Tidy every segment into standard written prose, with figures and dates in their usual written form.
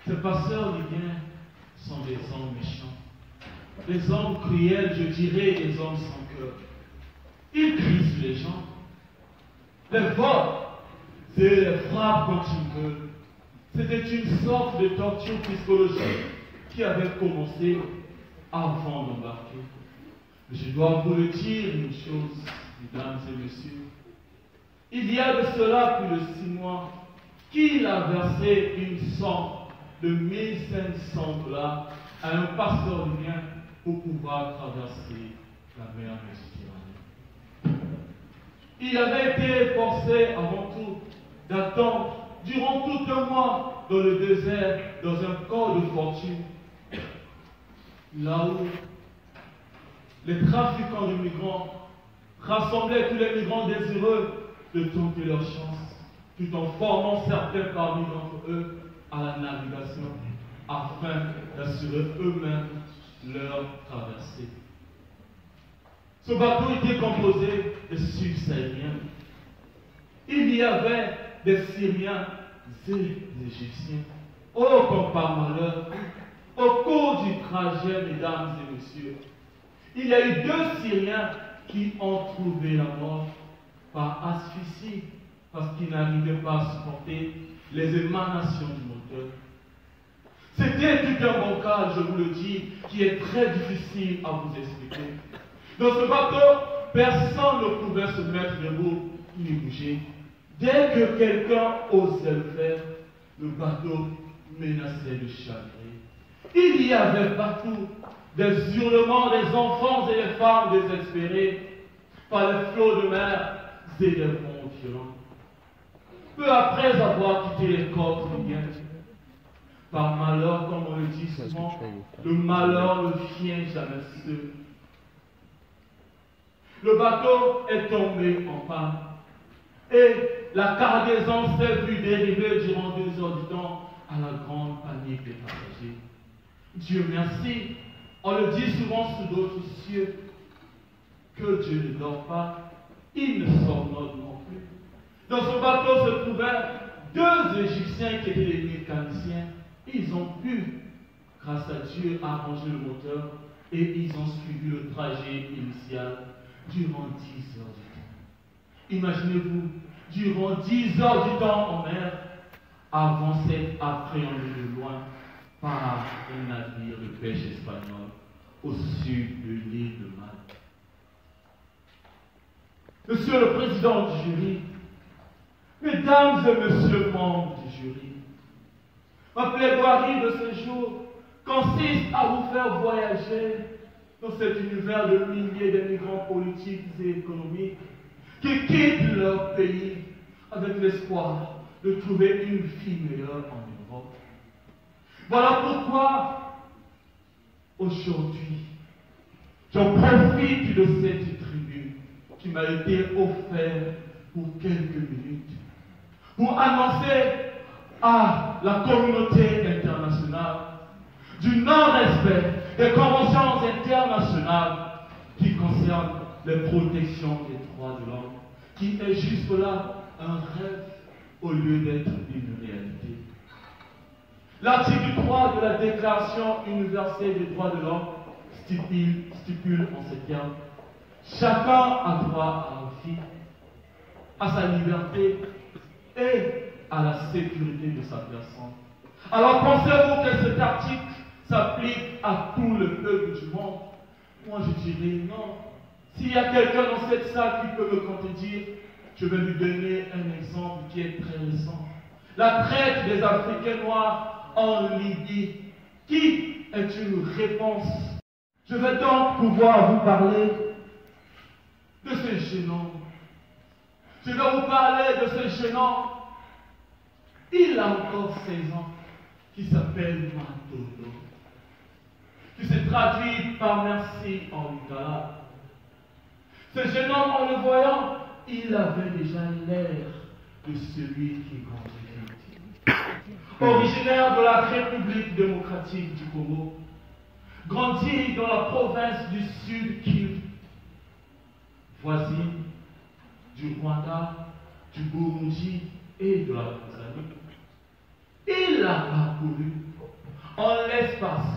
Ces passeurs libyens sont des hommes méchants, des hommes cruels, je dirais, des hommes sans cœur. Ils crient sur les gens, les volent, et les frappent quand ils veulent. C'était une sorte de torture psychologique qui avait commencé avant d'embarquer. Je dois vous le dire une chose, mesdames et messieurs. Il y a de cela plus de 6 mois qu'il a versé une somme de 1500 $ à un pasteur libyen pour pouvoir traverser la mer Méditerranée. Il avait été forcé avant tout d'attendre durant tout un mois dans le désert, dans un corps de fortune, là où les trafiquants de migrants rassemblaient tous les migrants désireux de tenter leur chance, tout en formant certains parmi d'entre eux à la navigation, afin d'assurer eux-mêmes leur traversée. Ce bateau était composé de Sud-Sahéliens. Il y avait des Syriens et des Égyptiens. Oh, comme par malheur, au cours du trajet, mesdames et messieurs, il y a eu 2 Syriens qui ont trouvé la mort par asphyxie, parce qu'ils n'arrivaient pas à supporter les émanations du moteur. C'était tout un bocal, je vous le dis, qui est très difficile à vous expliquer. Dans ce bateau, personne ne pouvait se mettre debout ni bouger. Dès que quelqu'un osait le faire, le bateau menaçait de chavirer. Il y avait partout des hurlements des enfants et des femmes désespérés par les flots de mer et des vents violents. Peu après avoir quitté les côtes libyennes, par malheur, comme on le dit souvent, le malheur ne vient jamais seul. Le bateau est tombé en panne et la cargaison s'est vue dériver durant 2 heures du temps à la grande panique des passagers. Dieu merci, on le dit souvent sous d'autres cieux, que Dieu ne dort pas, il ne somnole non plus. Dans ce bateau se trouvaient 2 Égyptiens qui étaient des mécaniciens. Ils ont pu, grâce à Dieu, arranger le moteur et ils ont suivi le trajet initial durant 10 heures du temps. Imaginez-vous, durant 10 heures du temps en mer, avant s'être appréhendé de loin par un navire de pêche espagnol au sud de l'île de Malte. Monsieur le président du jury, mesdames et messieurs membres du jury, ma plaidoirie de ce jour consiste à vous faire voyager dans cet univers de milliers de migrants politiques et économiques qui quittent leur pays avec l'espoir de trouver une vie meilleure en Europe. Voilà pourquoi, aujourd'hui, je profite de cette tribune qui m'a été offerte pour quelques minutes pour annoncer à la communauté internationale du non-respect des conventions internationales qui concernent les protections des droits de l'homme, qui est jusque-là un rêve au lieu d'être une réalité. L'article 3 de la Déclaration universelle des droits de l'homme stipule en ces termes: chacun a droit à la vie, à sa liberté et à la sécurité de sa personne. Alors pensez-vous que cet article s'applique à tout le peuple du monde? Moi je dirais non. S'il y a quelqu'un dans cette salle qui peut me contredire, je vais lui donner un exemple qui est très récent. La traite des Africains noirs en Libye, qui est une réponse Je vais donc pouvoir vous parler de ce jeune homme. Je vais vous parler de ce jeune homme. Il a encore 16 ans, qui s'appelle Matondo, qui se traduit par merci en lingala. Ce jeune homme, en le voyant, il avait déjà l'air de celui qui grandit. Originaire de la République démocratique du Congo, grandi dans la province du Sud Kivu, voisine du Rwanda, du Burundi et de la Tanzanie. Il a parcouru en l'espace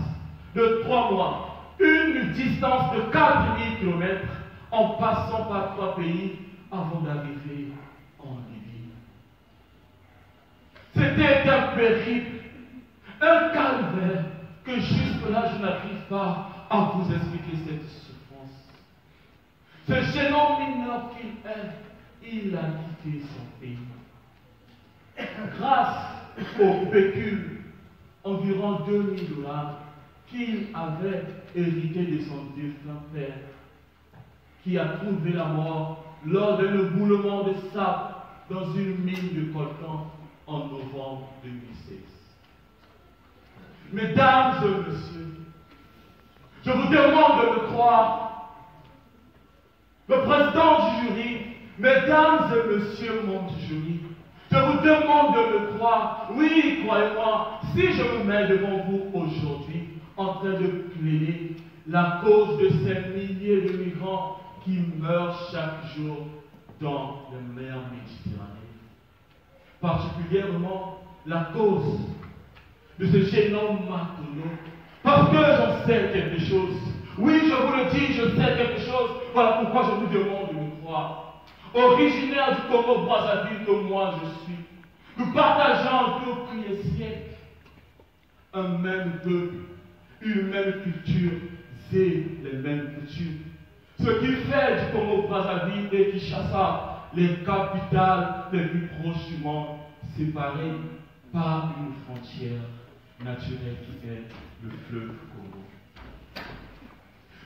de 3 mois une distance de 4000 km en passant par 3 pays avant d'arriver en Libye. C'était un périple, un calvaire que jusque-là je n'arrive pas à vous expliquer cette souffrance. Ce jeune homme mineur qu'il est, il a quitté son pays. Grâce au pécule, environ $2000 qu'il avait hérité de son défunt père, qui a trouvé la mort lors d'un éboulement de sable dans une mine de coltan en novembre 2016. Mesdames et messieurs, je vous demande de me croire. Le président du jury, mesdames et messieurs membres du jury, je vous demande de me croire. Oui, croyez-moi, si je me mets devant vous aujourd'hui en train de plaider la cause de ces milliers de migrants qui meurent chaque jour dans la mer Méditerranée, particulièrement la cause de ce jeune homme Matondo, parce que j'en sais quelque chose. Oui, je vous le dis, je sais quelque chose. Voilà pourquoi je vous demande de me croire. Originaire du Congo-Brazzaville que moi je suis, nous partageons depuis les siècles un même peuple, une même culture et les mêmes coutumes. Ce qui fait du Congo-Brazzaville et Kinshasa les capitales les plus proches du monde, séparées par une frontière naturelle qui est le fleuve Congo.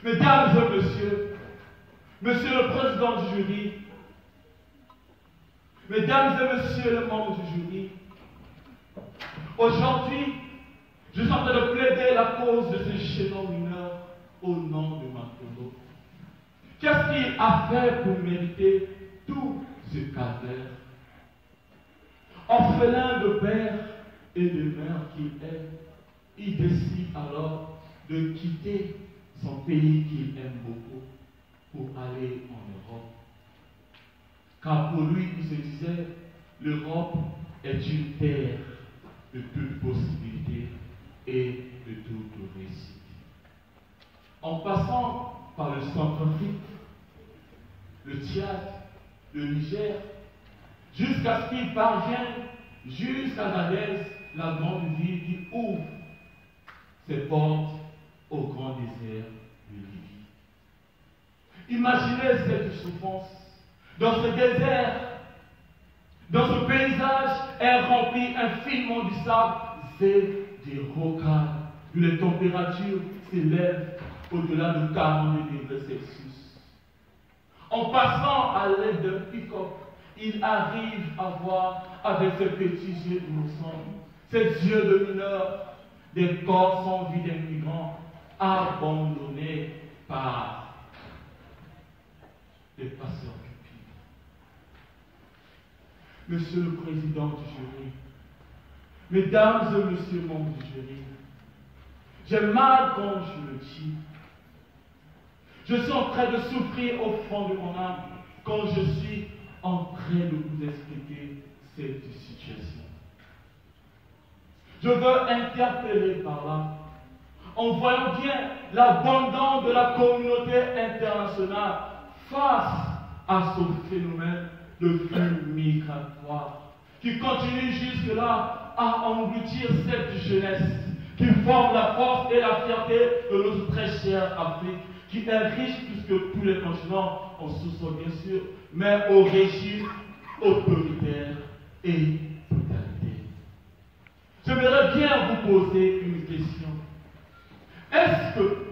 Mesdames et messieurs, monsieur le président du jury, mesdames et messieurs les membres du jury, aujourd'hui, je suis en train de plaider la cause de ce jeune homme mineur au nom de Matondo. Qu'est-ce qu'il a fait pour mériter tout ce calvaire? Orphelin de père et de mère qu'il est, il décide alors de quitter son pays qu'il aime beaucoup pour aller en Europe. Car pour lui, il se disait, l'Europe est une terre de toutes possibilités et de toute réussite. En passant par le Centrafrique, le Tchad, le Niger, jusqu'à ce qu'il parvienne jusqu'à Gadez, la grande ville qui ouvre ses portes au grand désert de Libye. Imaginez cette souffrance. Dans ce désert, dans ce paysage est rempli infiniment du sable et des rocades, où les températures s'élèvent au-delà de 40 degrés Celsius. En passant à l'aide d'un pick-up, il arrive à voir avec ses petits yeux innocents, ses yeux de mineur, des corps sans vie des migrants abandonnés par les passeurs. Monsieur le président du jury, mesdames et messieurs membres du jury, j'ai mal quand je le dis. Je suis en train de souffrir au fond de mon âme quand je suis en train de vous expliquer cette situation. Je veux interpeller par là, en voyant bien l'abandon de la communauté internationale face à ce phénomène de flux migratoire qui continue jusque-là à engloutir cette jeunesse qui forme la force et la fierté de notre très chère Afrique, qui est riche plus que tous les continents en sous-sol bien sûr, mais au régime autoritaire et totalitaire. J'aimerais bien vous poser une question. Est-ce que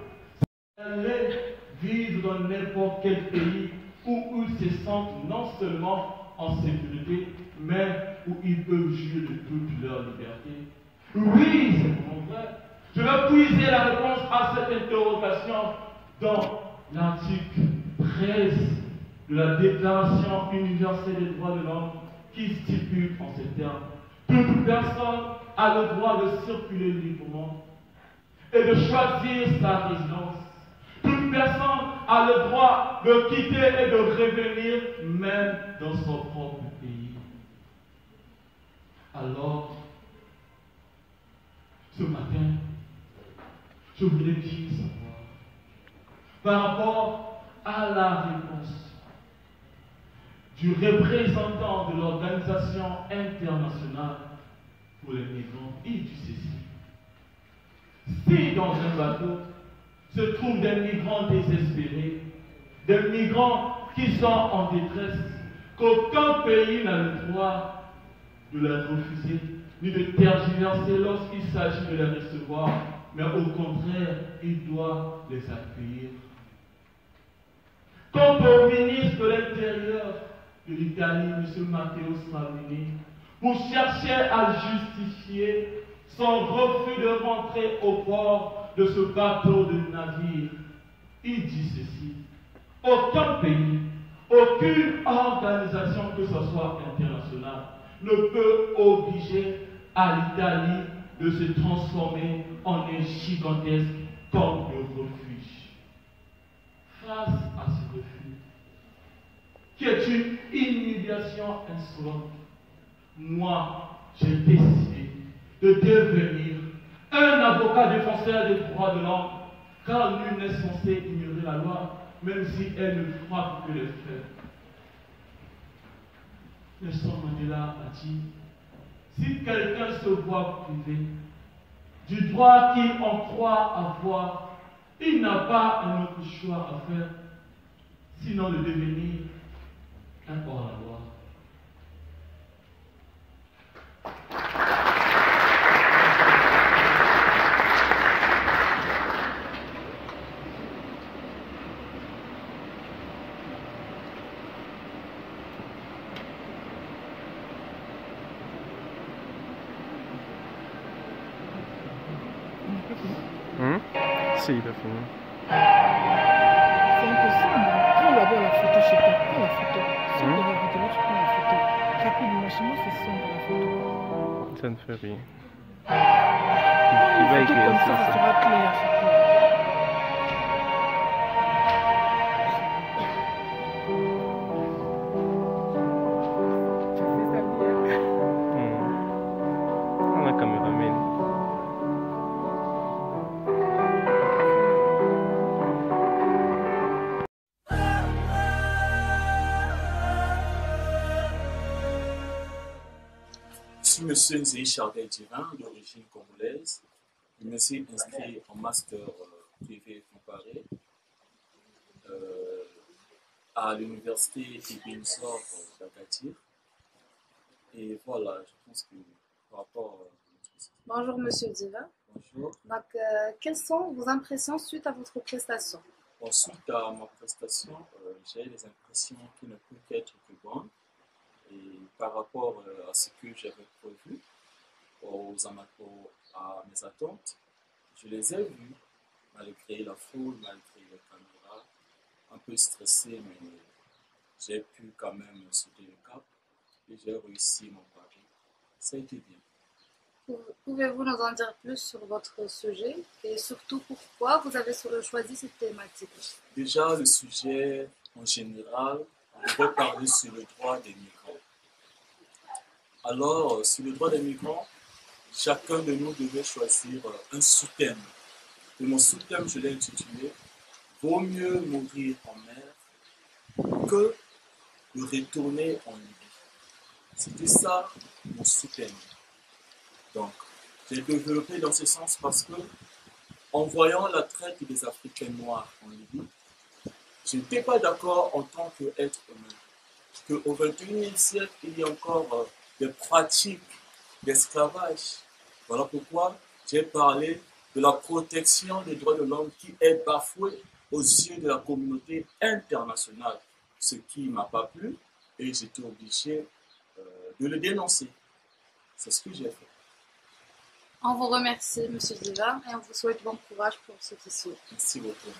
dans n'importe quel pays où ils se sentent non seulement en sécurité, mais où ils peuvent jouir de toute leur liberté? Oui, c'est vraiment vrai. Je vais puiser la réponse à cette interrogation dans l'article 13 de la Déclaration universelle des droits de l'homme qui stipule en ces termes: toute personne a le droit de circuler librement et de choisir sa résidence. Toute personne a le droit de quitter et de revenir même dans son propre pays. Alors, ce matin, je voulais bien savoir, par rapport à la réponse du représentant de l'Organisation internationale pour les migrants, il dit ceci: si dans un bateau se trouvent des migrants désespérés, des migrants qui sont en détresse, qu'aucun pays n'a le droit de les refuser, ni de tergiverser lorsqu'il s'agit de les recevoir, mais au contraire, il doit les accueillir. Quant au ministre de l'Intérieur de l'Italie, M. Matteo Salvini, pour chercher à justifier son refus de rentrer au port de ce bateau de navire, il dit ceci: aucun pays, aucune organisation que ce soit internationale ne peut obliger à l'Italie de se transformer en un gigantesque camp de refuge. Face à ce refus, qui est une humiliation insolente, moi, j'ai décidé de devenir un avocat défenseur des droits de l'homme, car nul n'est censé ignorer la loi, même si elle ne frappe que les faits. Nelson Mandela a dit: si quelqu'un se voit privé du droit qu'il en croit avoir, il n'a pas un autre choix à faire, sinon de devenir un hors-la-loi. Si, il a fini. C'est impossible. Prends d'abord la photo chez toi. Prends la photo. Si on la vidéo, tu prends la photo. Rapidement, chez moi, c'est sombre la photo. Ça ne fait rien. Il Il va photo écrire comme ça. ça sera clair à chaque fois. Tu fais ça bien. On a caméraman. Je suis M. Nzei Chardin-Divin, d'origine congolaise. Je me suis inscrit en master privé comparé à l'université Ibn Sor d'Agadir. Et voilà, je pense que par rapport à... Bonjour Monsieur Divin. Bonjour. Donc, quelles sont vos impressions suite à votre prestation? Bon, suite à ma prestation, j'ai des impressions qui ne peuvent qu'être que bonnes. Et par rapport à ce que j'avais prévu, à mes attentes, je les ai vus, malgré la foule, malgré les caméras, un peu stressé, mais j'ai pu quand même sauter le cap et j'ai réussi mon pari. Ça a été bien. Pouvez-vous nous en dire plus sur votre sujet et surtout pourquoi vous avez choisi cette thématique? Déjà, le sujet en général, je vais parler sur le droit des migrants. Alors, sur le droit des migrants, chacun de nous devait choisir un sous-thème. Et mon sous-thème, je l'ai intitulé « Vaut mieux mourir en mer que de retourner en Libye ». C'était ça mon sous-thème. Donc, j'ai développé dans ce sens parce que, en voyant la traite des Africains noirs en Libye, je n'étais pas d'accord en tant qu'être humain. Qu'au XXIe siècle, il y a encore des pratiques d'esclavage. Voilà pourquoi j'ai parlé de la protection des droits de l'homme qui est bafouée aux yeux de la communauté internationale, ce qui ne m'a pas plu et j'étais obligé de le dénoncer. C'est ce que j'ai fait. On vous remercie, M. Diva, et on vous souhaite bon courage pour ce qui suit. Merci beaucoup.